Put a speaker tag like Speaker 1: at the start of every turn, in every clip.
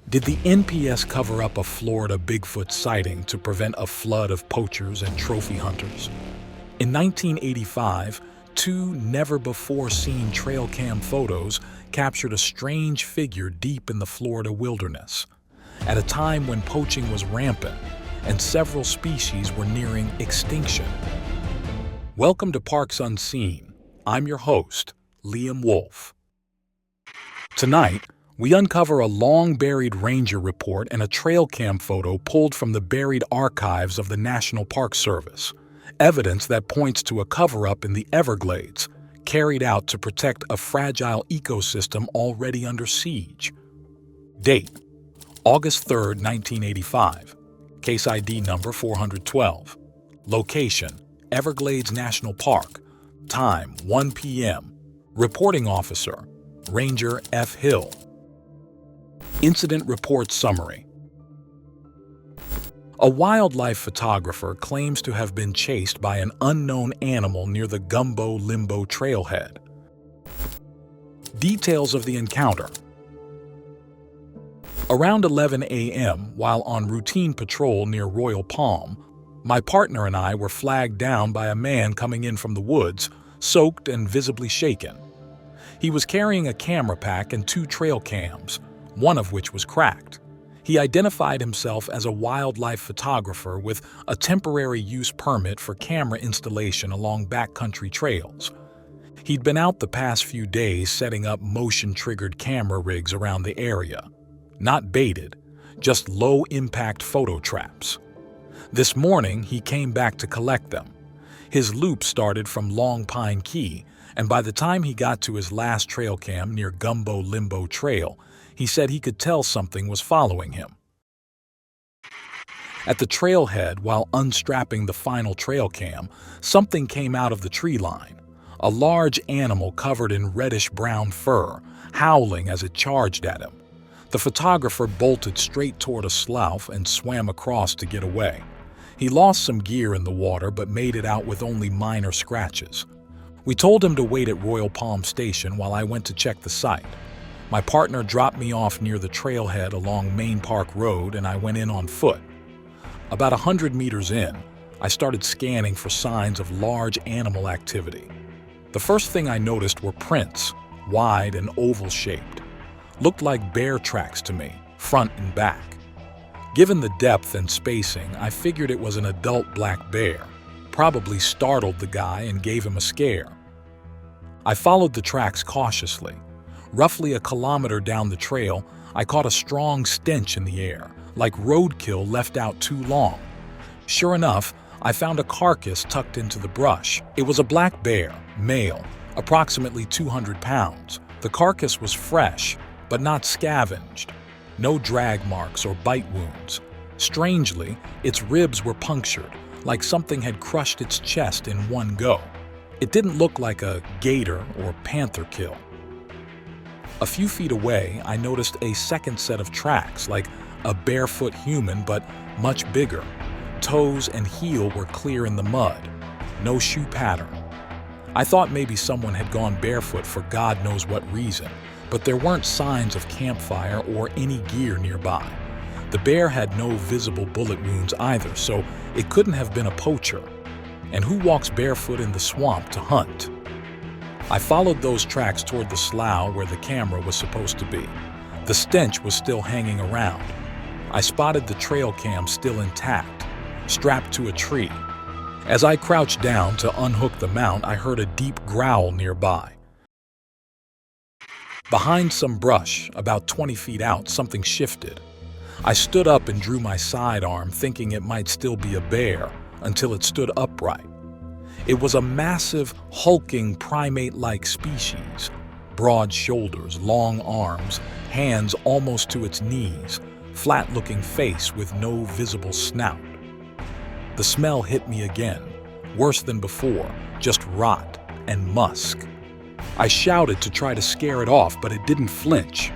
Speaker 1: Did the NPS cover up a Florida Bigfoot sighting to prevent a flood of poachers and trophy hunters? In 1985, two never-before-seen trail cam photos captured a strange figure deep in the Florida wilderness, at a time when poaching was rampant and several species were nearing extinction. Welcome to Parks Unseen. I'm your host, Liam Wolf. Tonight, we uncover a long-buried ranger report and a trail cam photo pulled from the buried archives of the National Park Service, evidence that points to a cover-up in the Everglades, carried out to protect a fragile ecosystem already under siege. Date: August 3, 1985. Case ID number 412. Location: Everglades National Park. Time: 1 p.m. Reporting Officer: Ranger F. Hill. Incident Report Summary. A wildlife photographer claims to have been chased by an unknown animal near the Gumbo Limbo trailhead. Details of the encounter. Around 11 a.m., while on routine patrol near Royal Palm, my partner and I were flagged down by a man coming in from the woods, soaked and visibly shaken. He was carrying a camera pack and two trail cams, one of which was cracked. He identified himself as a wildlife photographer with a temporary use permit for camera installation along backcountry trails. He'd been out the past few days setting up motion-triggered camera rigs around the area. Not baited, just low-impact photo traps. This morning, he came back to collect them. His loop started from Long Pine Key, and by the time he got to his last trail cam near Gumbo Limbo Trail, he said he could tell something was following him. At the trailhead, while unstrapping the final trail cam, something came out of the tree line. A large animal covered in reddish-brown fur, howling as it charged at him. The photographer bolted straight toward a slough and swam across to get away. He lost some gear in the water but made it out with only minor scratches. We told him to wait at Royal Palm Station while I went to check the site. My partner dropped me off near the trailhead along Main Park Road and I went in on foot. About 100 meters in, I started scanning for signs of large animal activity. The first thing I noticed were prints, wide and oval-shaped. Looked like bear tracks to me, front and back. Given the depth and spacing, I figured it was an adult black bear, probably startled the guy and gave him a scare. I followed the tracks cautiously. Roughly a kilometer down the trail, I caught a strong stench in the air, like roadkill left out too long. Sure enough, I found a carcass tucked into the brush. It was a black bear, male, approximately 200 pounds. The carcass was fresh, but not scavenged. No drag marks or bite wounds. Strangely, its ribs were punctured, like something had crushed its chest in one go. It didn't look like a gator or panther kill. A few feet away, I noticed a second set of tracks, like a barefoot human, but much bigger. Toes and heel were clear in the mud. No shoe pattern. I thought maybe someone had gone barefoot for God knows what reason, but there weren't signs of campfire or any gear nearby. The bear had no visible bullet wounds either, so it couldn't have been a poacher. And who walks barefoot in the swamp to hunt? I followed those tracks toward the slough where the camera was supposed to be. The stench was still hanging around. I spotted the trail cam still intact, strapped to a tree. As I crouched down to unhook the mount, I heard a deep growl nearby. Behind some brush, about 20 feet out, something shifted. I stood up and drew my sidearm, thinking it might still be a bear, until it stood upright. It was a massive, hulking, primate-like species. Broad shoulders, long arms, hands almost to its knees, flat-looking face with no visible snout. The smell hit me again, worse than before, just rot and musk. I shouted to try to scare it off, but it didn't flinch.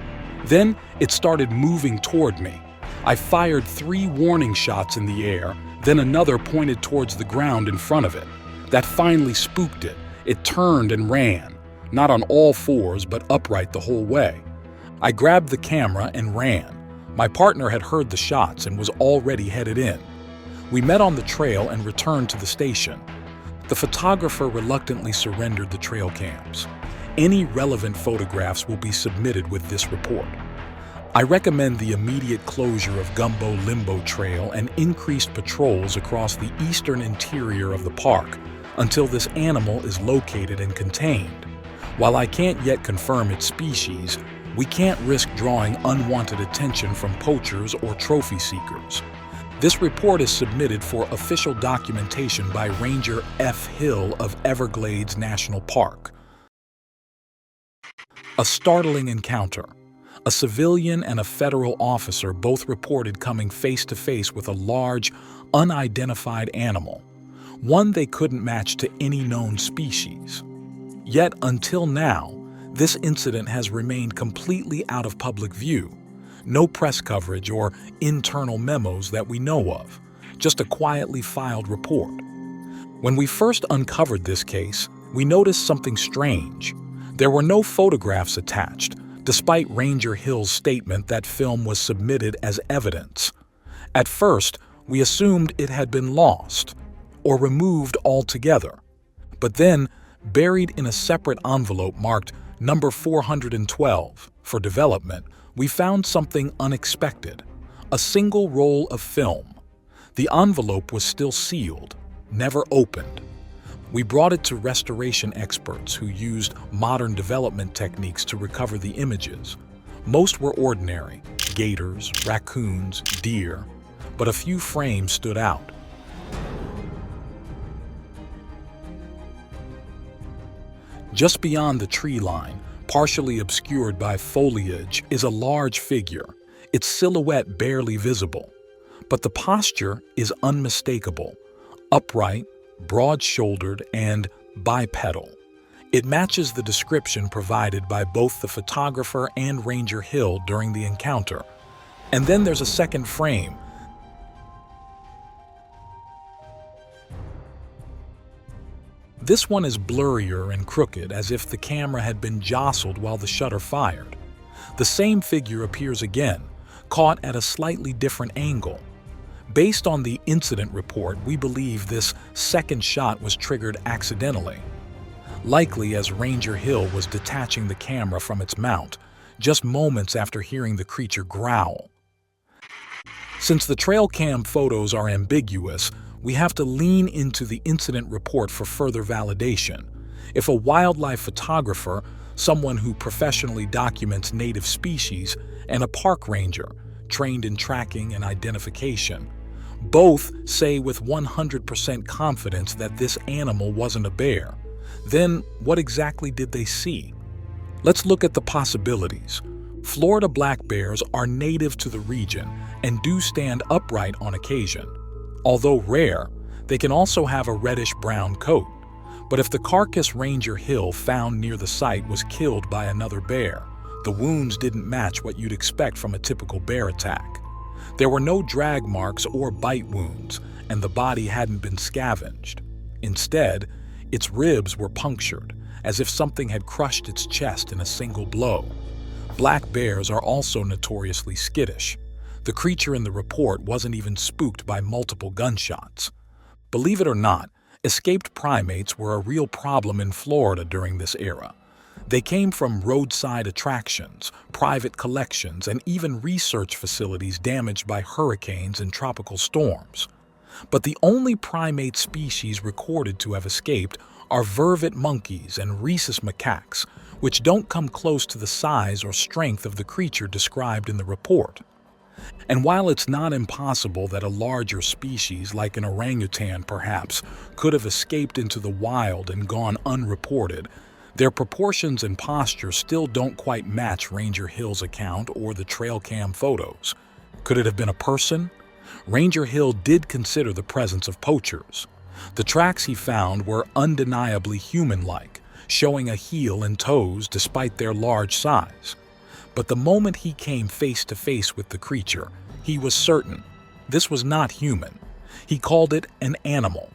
Speaker 1: Then it started moving toward me. I fired 3 warning shots in the air, then another pointed towards the ground in front of it. That finally spooked it. It turned and ran, not on all fours, but upright the whole way. I grabbed the camera and ran, My partner had heard the shots and was already headed in. We met on the trail and returned to the station. The photographer reluctantly surrendered the trail cams. Any relevant photographs will be submitted with this report. I recommend the immediate closure of Gumbo Limbo Trail and increased patrols across the eastern interior of the park until this animal is located and contained. While I can't yet confirm its species, we can't risk drawing unwanted attention from poachers or trophy seekers. This report is submitted for official documentation by Ranger F. Hill of Everglades National Park. A startling encounter. A civilian and a federal officer both reported coming face-to-face with a large, unidentified animal, one they couldn't match to any known species. Yet, until now, this incident has remained completely out of public view. No press coverage or internal memos that we know of, just a quietly filed report. When we first uncovered this case, we noticed something strange. There were no photographs attached, despite Ranger Hill's statement that film was submitted as evidence. At first, we assumed it had been lost or removed altogether. But then, buried in a separate envelope marked number 412 for development, we found something unexpected: a single roll of film. The envelope was still sealed, never opened. We brought it to restoration experts who used modern development techniques to recover the images. Most were ordinary: gators, raccoons, deer, but a few frames stood out. Just beyond the tree line, partially obscured by foliage, is a large figure, its silhouette barely visible. But the posture is unmistakable: upright, broad-shouldered, and bipedal. It matches the description provided by both the photographer and Ranger Hill during the encounter. And then there's a second frame. This one is blurrier and crooked, as if the camera had been jostled while the shutter fired. The same figure appears again, caught at a slightly different angle. Based on the incident report, we believe this second shot was triggered accidentally, likely as Ranger Hill was detaching the camera from its mount, just moments after hearing the creature growl. Since the trail cam photos are ambiguous, we have to lean into the incident report for further validation. If a wildlife photographer, someone who professionally documents native species, and a park ranger, trained in tracking and identification, both say with 100% confidence that this animal wasn't a bear, then what exactly did they see? Let's look at the possibilities. Florida black bears are native to the region and do stand upright on occasion. Although rare, they can also have a reddish-brown coat. But if the carcass Ranger Hill found near the site was killed by another bear, the wounds didn't match what you'd expect from a typical bear attack. There were no drag marks or bite wounds, and the body hadn't been scavenged. Instead, its ribs were punctured, as if something had crushed its chest in a single blow. Black bears are also notoriously skittish. The creature in the report wasn't even spooked by multiple gunshots. Believe it or not, escaped primates were a real problem in Florida during this era. They came from roadside attractions, private collections, and even research facilities damaged by hurricanes and tropical storms. But the only primate species recorded to have escaped are vervet monkeys and rhesus macaques, which don't come close to the size or strength of the creature described in the report. And while it's not impossible that a larger species, like an orangutan perhaps, could have escaped into the wild and gone unreported, their proportions and posture still don't quite match Ranger Hill's account or the trail cam photos. Could it have been a person? Ranger Hill did consider the presence of poachers. The tracks he found were undeniably human-like, showing a heel and toes despite their large size. But the moment he came face to face with the creature, he was certain this was not human. He called it an animal.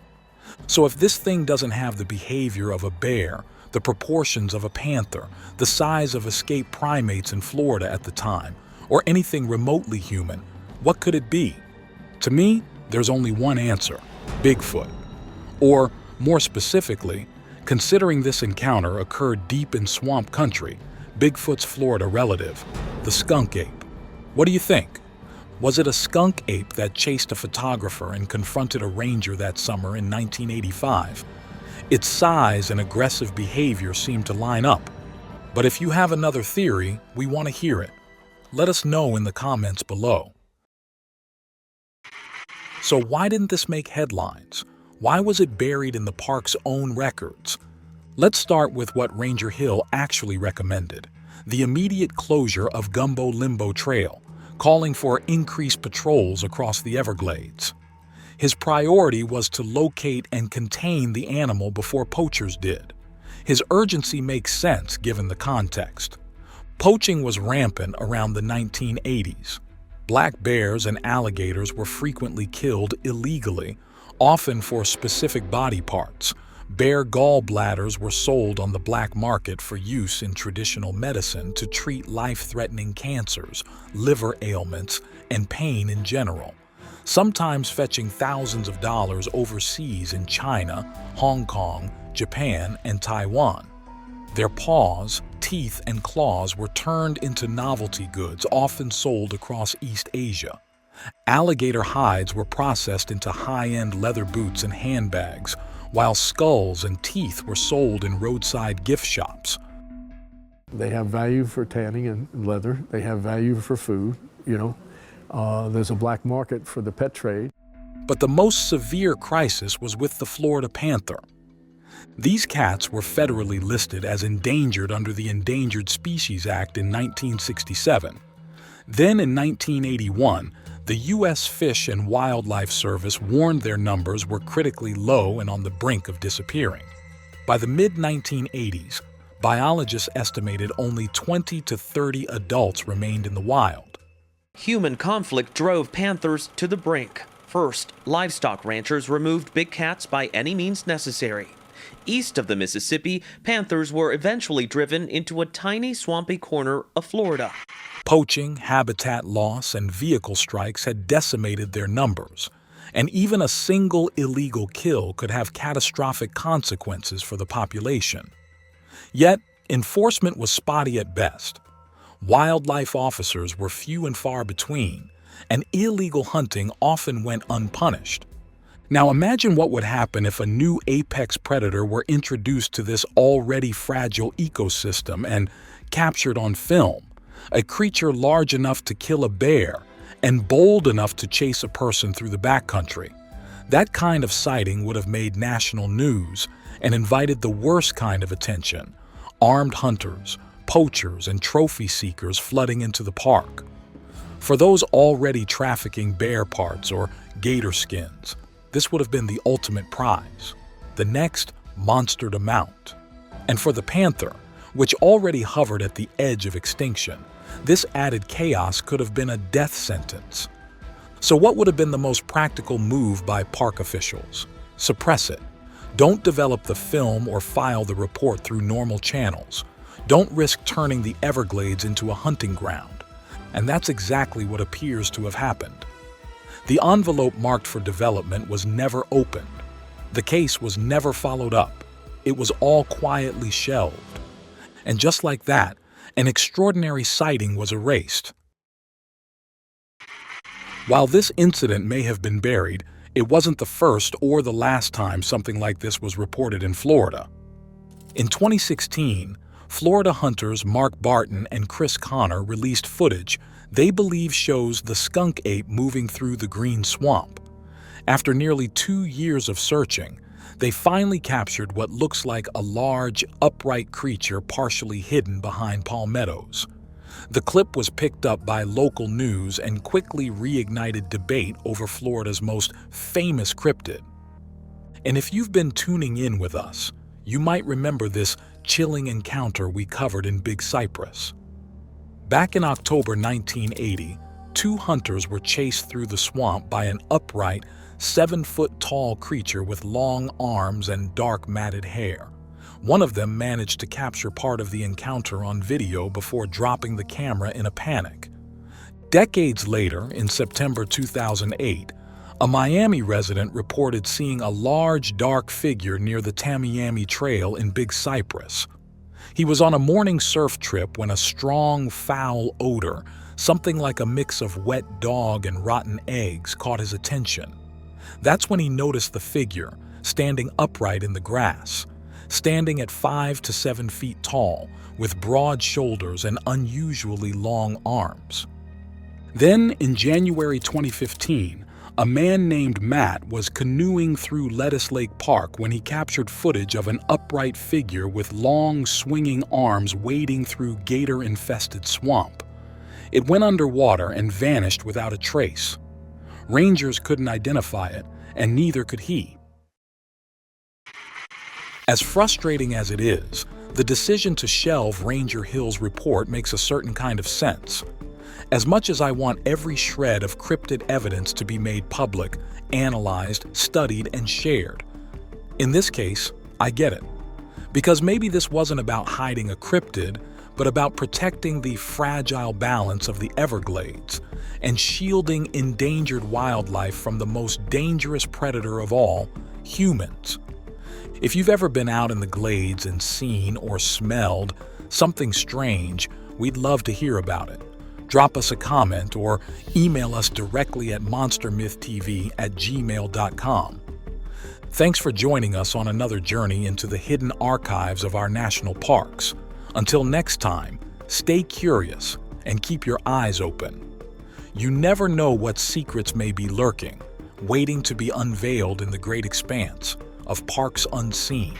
Speaker 1: So if this thing doesn't have the behavior of a bear, the proportions of a panther, the size of escaped primates in Florida at the time, or anything remotely human, what could it be? To me, there's only one answer: Bigfoot. Or, more specifically, considering this encounter occurred deep in swamp country, Bigfoot's Florida relative, the skunk ape. What do you think? Was it a skunk ape that chased a photographer and confronted a ranger that summer in 1985? Its size and aggressive behavior seem to line up. But if you have another theory, we want to hear it. Let us know in the comments below. So why didn't this make headlines? Why was it buried in the park's own records? Let's start with what Ranger Hill actually recommended: the immediate closure of Gumbo Limbo Trail, calling for increased patrols across the Everglades. His priority was to locate and contain the animal before poachers did. His urgency makes sense given the context. Poaching was rampant around the 1980s. Black bears and alligators were frequently killed illegally, often for specific body parts. Bear gallbladders were sold on the black market for use in traditional medicine to treat life-threatening cancers, liver ailments, and pain in general, sometimes fetching thousands of dollars overseas in China, Hong Kong, Japan, and Taiwan. Their paws, teeth, and claws were turned into novelty goods often sold across East Asia. Alligator hides were processed into high-end leather boots and handbags, while skulls and teeth were sold in roadside gift shops.
Speaker 2: They have value for tanning and leather. They have value for food, There's a black market for the pet trade.
Speaker 1: But the most severe crisis was with the Florida panther. These cats were federally listed as endangered under the Endangered Species Act in 1967. Then in 1981, the U.S. Fish and Wildlife Service warned their numbers were critically low and on the brink of disappearing. By the mid-1980s, biologists estimated only 20 to 30 adults remained in the wild.
Speaker 3: Human conflict drove panthers to the brink. First, livestock ranchers removed big cats by any means necessary. East of the Mississippi, panthers were eventually driven into a tiny swampy corner of Florida.
Speaker 1: Poaching, habitat loss, and vehicle strikes had decimated their numbers, and even a single illegal kill could have catastrophic consequences for the population. Yet, enforcement was spotty at best. Wildlife officers were few and far between, and illegal hunting often went unpunished. Now imagine what would happen if a new apex predator were introduced to this already fragile ecosystem and captured on film. A creature large enough to kill a bear and bold enough to chase a person through the backcountry. That kind of sighting would have made national news and invited the worst kind of attention: armed hunters, poachers, and trophy seekers flooding into the park. For those already trafficking bear parts or gator skins, this would have been the ultimate prize, the next monster to mount. And for the panther, which already hovered at the edge of extinction, this added chaos could have been a death sentence. So what would have been the most practical move by park officials? Suppress it. Don't develop the film or file the report through normal channels. Don't risk turning the Everglades into a hunting ground. And that's exactly what appears to have happened. The envelope marked for development was never opened. The case was never followed up. It was all quietly shelved. And just like that, an extraordinary sighting was erased. While this incident may have been buried, it wasn't the first or the last time something like this was reported in Florida. In 2016, Florida hunters Mark Barton and Chris Connor released footage they believe shows the skunk ape moving through the green swamp. After nearly 2 years of searching, they finally captured what looks like a large, upright creature partially hidden behind palmettos. The clip was picked up by local news and quickly reignited debate over Florida's most famous cryptid. And if you've been tuning in with us, you might remember this chilling encounter we covered in Big Cypress. Back in October 1980, 2 hunters were chased through the swamp by an upright, 7-foot-tall creature with long arms and dark matted hair. One of them managed to capture part of the encounter on video before dropping the camera in a panic. Decades later, in September 2008, a Miami resident reported seeing a large, dark figure near the Tamiami Trail in Big Cypress. He was on a morning surf trip when a strong, foul odor, something like a mix of wet dog and rotten eggs, caught his attention. That's when he noticed the figure, standing upright in the grass, standing at 5 to 7 feet tall, with broad shoulders and unusually long arms. Then, in January 2015, a man named Matt was canoeing through Lettuce Lake Park when he captured footage of an upright figure with long, swinging arms wading through gator-infested swamp. It went underwater and vanished without a trace. Rangers couldn't identify it, and neither could he. As frustrating as it is, the decision to shelve Ranger Hill's report makes a certain kind of sense. As much as I want every shred of cryptid evidence to be made public, analyzed, studied, and shared, in this case, I get it. Because maybe this wasn't about hiding a cryptid, but about protecting the fragile balance of the Everglades and shielding endangered wildlife from the most dangerous predator of all, humans. If you've ever been out in the glades and seen or smelled something strange, we'd love to hear about it. Drop us a comment or email us directly at monstermythtv@gmail.com. Thanks for joining us on another journey into the hidden archives of our national parks. Until next time, stay curious and keep your eyes open. You never know what secrets may be lurking, waiting to be unveiled in the great expanse of parks unseen.